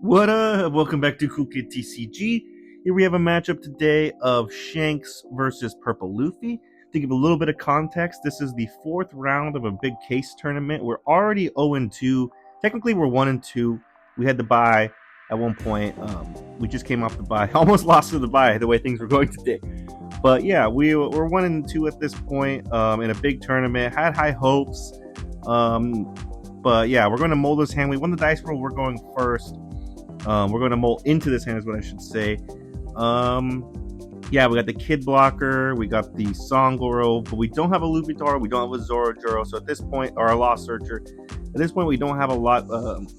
What up? Welcome back to Cool Kid TCG. Here we have a matchup today of Shanks versus Purple Luffy. To give a little bit of context, this is the fourth round of a big case tournament. We're already 0-2. Technically, we're 1-2. We had the bye at one point. We just came off the bye. Almost lost to the bye the way things were going today. But yeah, we're 1-2 at this point in a big tournament. Had high hopes. But yeah, we're going to mold this hand. We won the dice roll. We're going first. We're going to mold into this hand is what I should say. Yeah, we got the Kid blocker, we got the Songoro, but we don't have a Luffy Taro, we don't have a Zoro. So at this point, or a Lost Searcher, at this point we don't have a lot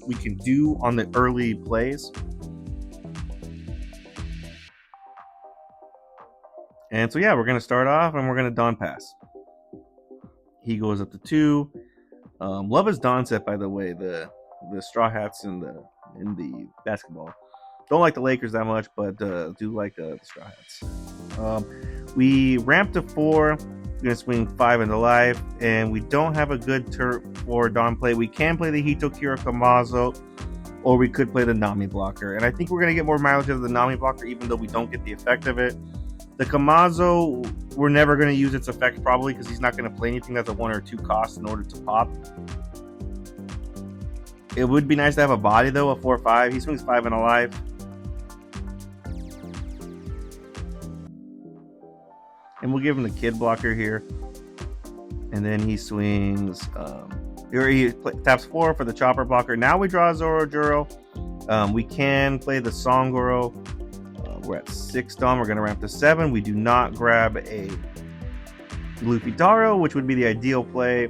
we can do on the early plays. And so yeah, we're going to start off and we're going to Dawn Pass. He goes up to 2. Love his Dawn set, by the way, the Straw Hats in the basketball. Don't like the Lakers that much, but do like the Straw Hats. We ramp to 4. We're going to swing 5 into life, and we don't have a good turn for Dawn play. We can play the Hitokira Kamazo, or we could play the Nami blocker. And I think we're going to get more mileage out of the Nami blocker, even though we don't get the effect of it. The Kamazo, we're never going to use its effect, probably, because he's not going to play anything that's a 1 or 2 cost in order to pop. It would be nice to have a body, though, a 4-5. He swings 5 and alive. And we'll give him the Kid blocker here. And then he swings... he taps 4 for the Chopper blocker. Now we draw Zoro. We can play the Songoro. We're at 6 Dawn. We're going to ramp to 7. We do not grab a Luffy Taro, which would be the ideal play.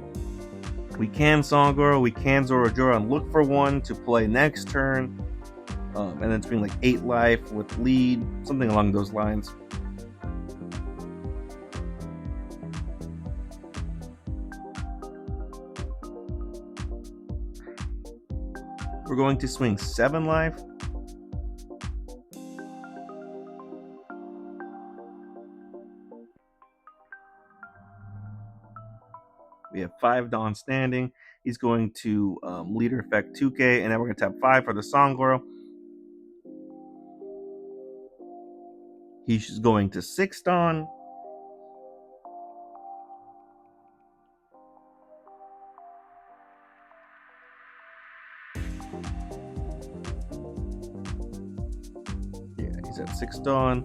We can Songoro, we can Zoro and look for one to play next turn. And then swing like 8 life with lead, something along those lines. We're going to swing 7 life. We have 5 Dawn standing. He's going to leader effect 2K, and then we're going to tap 5 for the Songoro. He's going to 6 Dawn. Yeah, he's at 6 Dawn.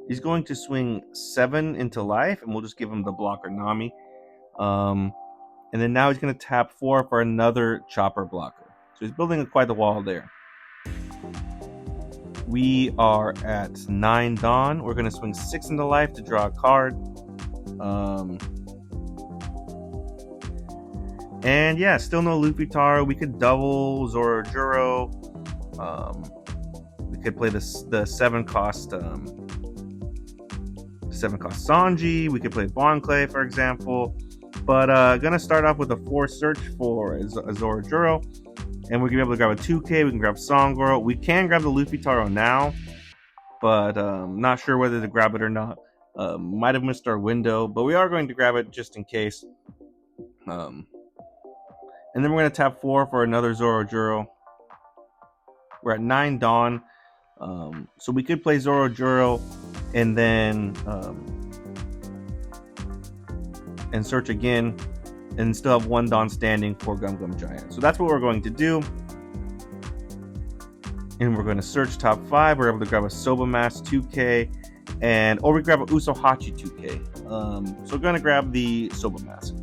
He's going to swing 7 into life, and we'll just give him the blocker Nami. And then now he's going to tap 4 for another Chopper blocker. So he's building quite the wall there. We are at 9 Dawn. We're going to swing 6 into life to draw a card. And yeah, still no Luffy Taro. We could double Zoro. We could play the 7 cost... 7 cost Sanji. We could play Bon Clay, for example. But gonna start off with a 4 search for a Zoro. And we're gonna be able to grab a 2K. We can grab Songoro. We can grab the Luffy Taro now, but not sure whether to grab it or not. Might have missed our window, but we are going to grab it just in case. And then we're gonna tap 4 for another Zoro. We're at 9 Dawn. So we could play Zoro and then and search again and still have 1 Dawn standing for Gum Giant. So that's what we're going to do. And we're going to search top 5. We're able to grab a Soba Mask 2K or we grab a Usohachi 2K. So we're going to grab the Soba Mask.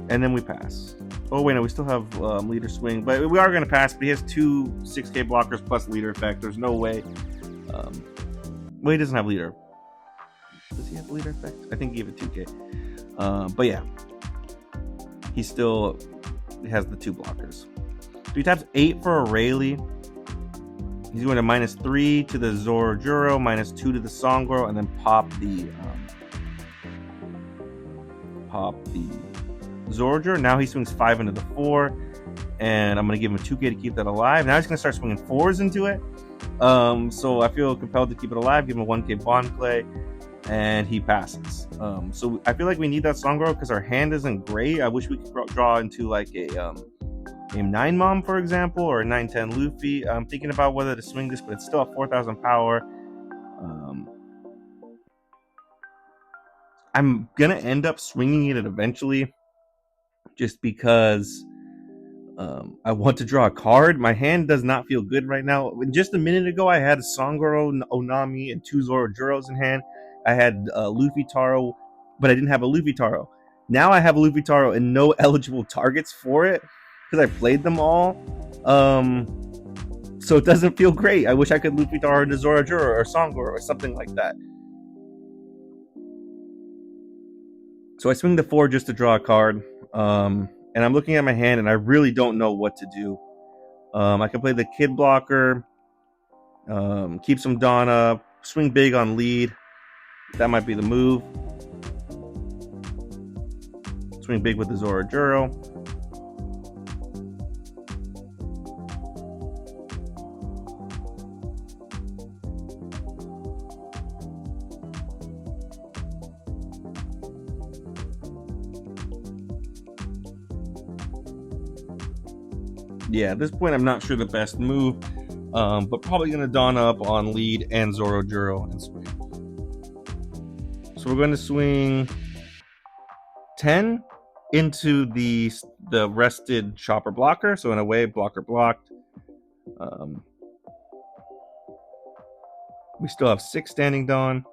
And then we pass. Oh wait, no, we still have leader swing, but we are going to pass. But he has 2 6K blockers plus leader effect. There's no way. Well, he doesn't have leader. Does he have leader effect? I think he gave it 2K. But yeah, he still has the 2 blockers. So he taps 8 for a Rayleigh. He's going to -3 to the Zoro, -2 to the Songoro, and then pop the Zoro. Now he swings 5 into the 4, and I'm going to give him a 2K to keep that alive. Now he's going to start swinging 4s into it. So I feel compelled to keep it alive. Give him a 1K Bond Clay. and he passes. So I feel like we need that Songoro because our hand isn't great. I wish we could draw into like a 9 Mom, for example, or a 9-10 Luffy. I'm thinking about whether to swing this, but it's still at 4,000 power. I'm gonna end up swinging it eventually, just because I want to draw a card. My hand does not feel good right now. Just a minute ago, I had a Songoro, Onami, and 2 Zorojuros in hand. I had Luffy Taro, but I didn't have a Luffy Taro. Now I have a Luffy Taro and no eligible targets for it because I played them all. So it doesn't feel great. I wish I could Luffy Taro into Zorojuro or Songoro or something like that. So I swing the 4 just to draw a card. And I'm looking at my hand and I really don't know what to do. I can play the Kid blocker, keep some Dawn up, swing big on lead. That might be the move. Swing big with the Zorojuro. Yeah, at this point, I'm not sure the best move, but probably going to Dawn up on lead and Zorojuro and swing. So we're going to swing 10 into the rested Chopper blocker. So in a way, blocker blocked. We still have 6 standing Dawn.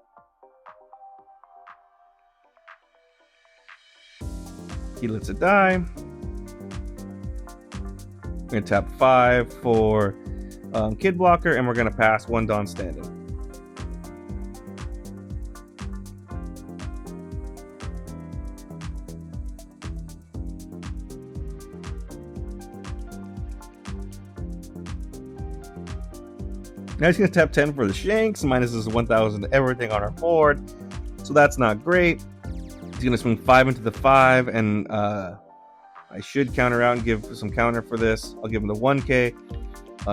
He lets it die. We're going to tap 5 for Kid blocker, and we're going to pass 1 Dawn standing. Now he's going to tap 10 for the Shanks, minuses 1,000 to everything on our board. So that's not great. He's going to swing 5 into the 5, and I should counter out and give some counter for this. I'll give him the 1K.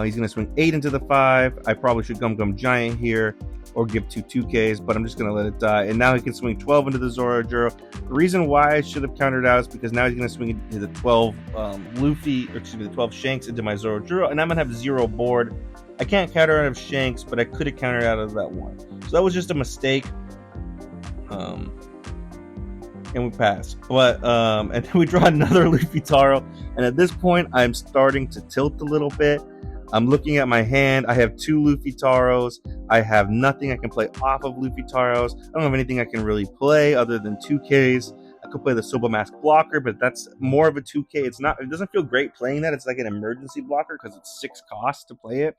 He's going to swing 8 into the 5. I probably should Gum Giant here or give 2 2Ks, but I'm just going to let it die. And now he can swing 12 into the Zorojuro. The reason why I should have countered out is because now he's going to swing into the 12 Luffy, or excuse me, the 12 Shanks into my Zorojuro, and I'm going to have 0 board. I can't counter out of Shanks, but I could have countered out of that 1. So that was just a mistake. And we pass. But and then we draw another Luffy Taro. And at this point, I'm starting to tilt a little bit. I'm looking at my hand. I have 2 Luffy Taros. I have nothing I can play off of Luffy Taros. I don't have anything I can really play other than 2Ks. I could play the Soba Mask blocker, but that's more of a 2K. It doesn't feel great playing that. It's like an emergency blocker because it's 6 costs to play it.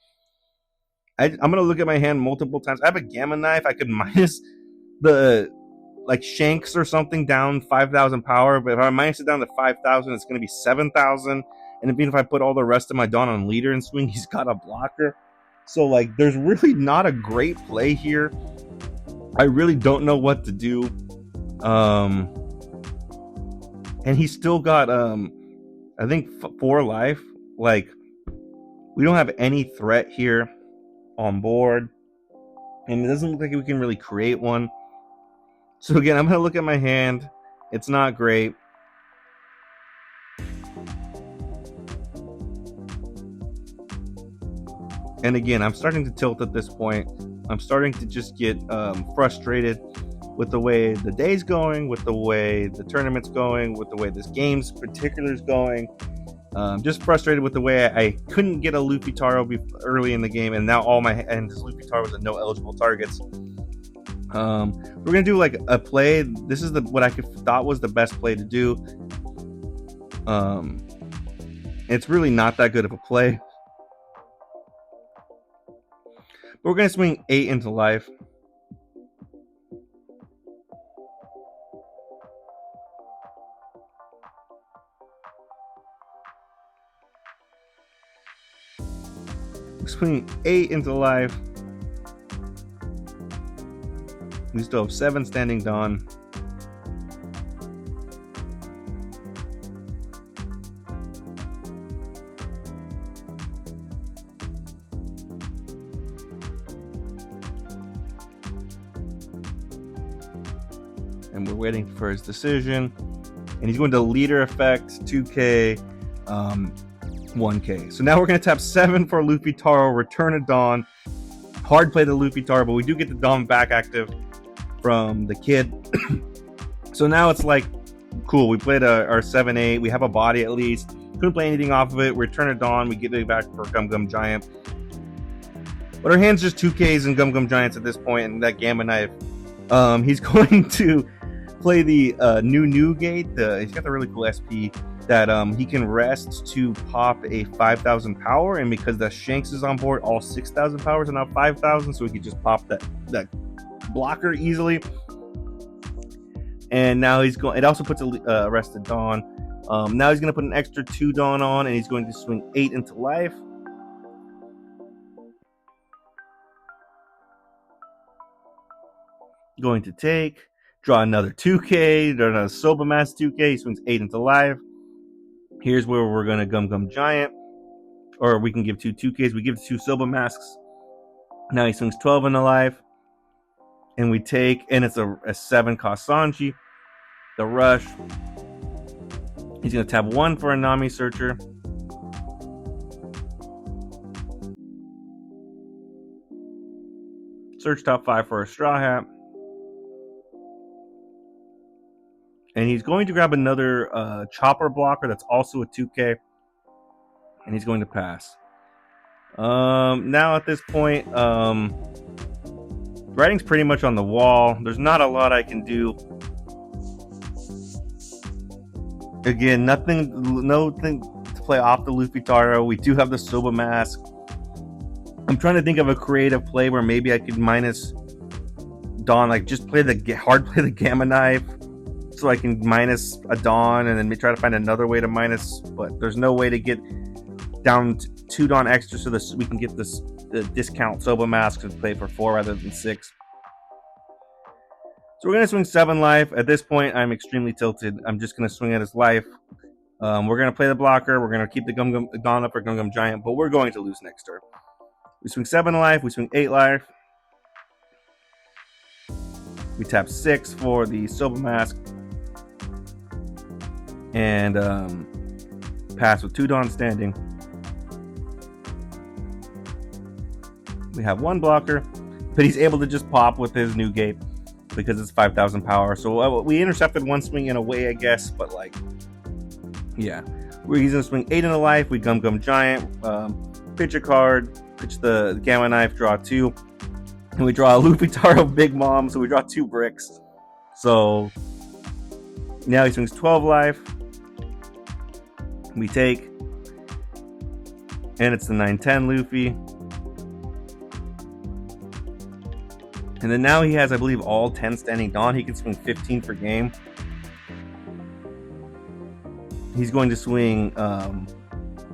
I'm going to look at my hand multiple times. I have a Gamma Knife. I could minus the Shanks or something down 5,000 power, but if I minus it down to 5,000, it's going to be 7,000. And even if I put all the rest of my Dawn on leader and swing, he's got a blocker. So there's really not a great play here. I really don't know what to do. And he's still got I think 4 life. We don't have any threat here on board, and it doesn't look like we can really create one. So again, I'm going to look at my hand. It's not great. And again, I'm starting to tilt at this point. I'm starting to just get frustrated with the way the day's going, with the way the tournament's going, with the way this game's particular is going. Just frustrated with the way I couldn't get a Luffy Taro early in the game, and now all my hand is Luffy Taro with no eligible targets. We're gonna do a play. This is what I thought was the best play to do. It's really not that good of a play. But we're gonna swing 8 into life. Swing 8 into life. We still have 7 standing Dawn. and we're waiting for his decision. And he's going to leader effect 2K, 1K. So now we're going to tap 7 for Luffy Taro, Return of Dawn. Hard play the Luffy Taro, but we do get the Dawn back active from the kid. So now it's like, cool, we played our 7-8, we have a body at least. Couldn't play anything off of it. Return of Dawn, we get it back for Gum Gum Giant. But our hand's just 2Ks and Gum Gum Giants at this point, and that Gamma Knife. He's going to play the new gate. He's got the really cool SP that he can rest to pop a 5,000 power, and because the Shanks is on board, all 6,000 powers are now 5,000, so he can just pop that blocker easily. And now he's going. It also puts a rested Dawn. Now he's going to put an extra 2 Dawn on, and he's going to swing 8 into life. Going to take, draw another 2K, draw another Soba Mask 2K, he swings 8 into life. Here's where we're going to Gum Gum Giant, or we can give 2 2Ks. We give 2 Soba Masks. Now he swings 12 into life, and we take, and it's a 7 cost Sanji. The rush. He's going to tap 1 for a Nami Searcher. Search top 5 for a Straw Hat. And he's going to grab another Chopper blocker that's also a 2K. And he's going to pass. Now at this point, writing's pretty much on the wall. There's not a lot I can do. Again, nothing to play off the Luffy Taro. We do have the Soba Mask. I'm trying to think of a creative play where maybe I could minus Dawn, like just play the Gamma Knife, so I can minus a Dawn and then try to find another way to minus, but there's no way to get down 2 Dawn extra so we can get this discount Soba Mask to play for 4 rather than 6. So we're going to swing 7 life. At this point, I'm extremely tilted. I'm just going to swing at his life. We're going to play the blocker. We're going to keep the Dawn up for Gum Gum Giant, but we're going to lose next turn. We swing 7 life. We swing 8 life. We tap 6 for the Soba Mask. And pass with 2 Dawn standing. We have 1 blocker, but he's able to just pop with his new gate because it's 5,000 power. So we intercepted 1 swing in a way, I guess, but like, yeah. He's going to swing 8 into life. We Gum Gum Giant, pitch a card, pitch the Gamma Knife, draw 2. And we draw a Luffy Taro Big Mom, so we draw 2 bricks. So now he swings 12 life. We take, and it's the 9-10 Luffy. And then now he has, I believe, all 10 standing Dawn. He can swing 15 per game. He's going to swing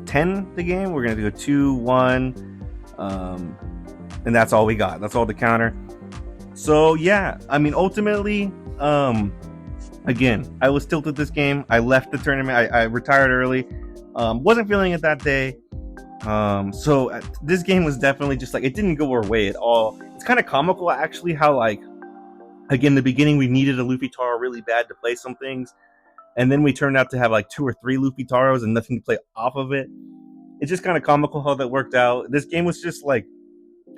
10 the game. We're going to go 2, 1, and that's all we got. That's all the counter. So yeah, I mean, ultimately, again, I was tilted this game. I left the tournament. I retired early. Wasn't feeling it that day. So this game was definitely just like, it didn't go our way at all. It's kind of comical, actually, how, like, again, in the beginning, we needed a Luffy Taro really bad to play some things. And then we turned out to have like 2 or 3 Luffy Taros and nothing to play off of it. It's just kind of comical how that worked out. This game was just like,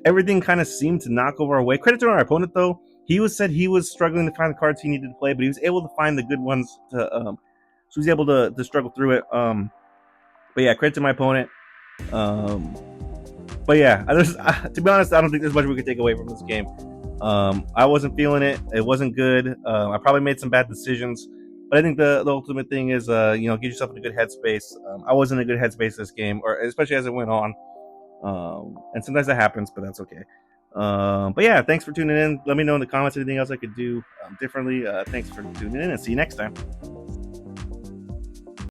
everything kind of seemed to knock over our way. Credit to our opponent, though. Said he was struggling to find the cards he needed to play, but he was able to find the good ones so he was able to struggle through it. But yeah, credit to my opponent. But yeah, to be honest, I don't think there's much we could take away from this game. I wasn't feeling it. It wasn't good. I probably made some bad decisions, but I think the ultimate thing is, get yourself in a good headspace. I was in a good headspace this game, or especially as it went on. And sometimes that happens, but that's okay. But yeah, thanks for tuning in. Let me know in the comments anything else I could do differently. Thanks for tuning in, and see you next time.